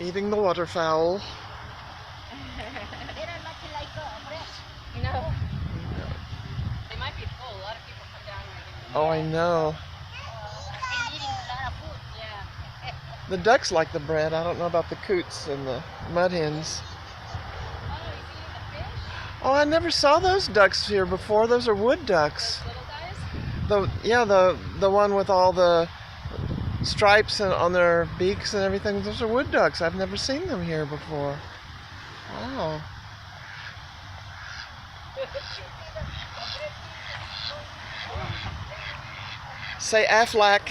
Eating the waterfowl. They don't much like fresh. No. They might be full. A lot of people come down here. Oh, I know. They're eating a lot of food. Yeah. The ducks like the bread. I don't know about the coots and the mud hens. Oh, you see the fish? Oh, I never saw those ducks here before. Those are wood ducks. Those little guys? The one with all the stripes and on their beaks and everything. Those are wood ducks. I've never seen them here before. Wow. Say Aflac.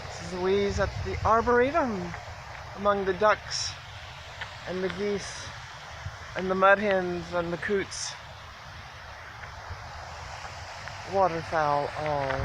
This is Wheeze at the Arboretum among the ducks and the geese and the mud hens and the coots. Waterfowl all.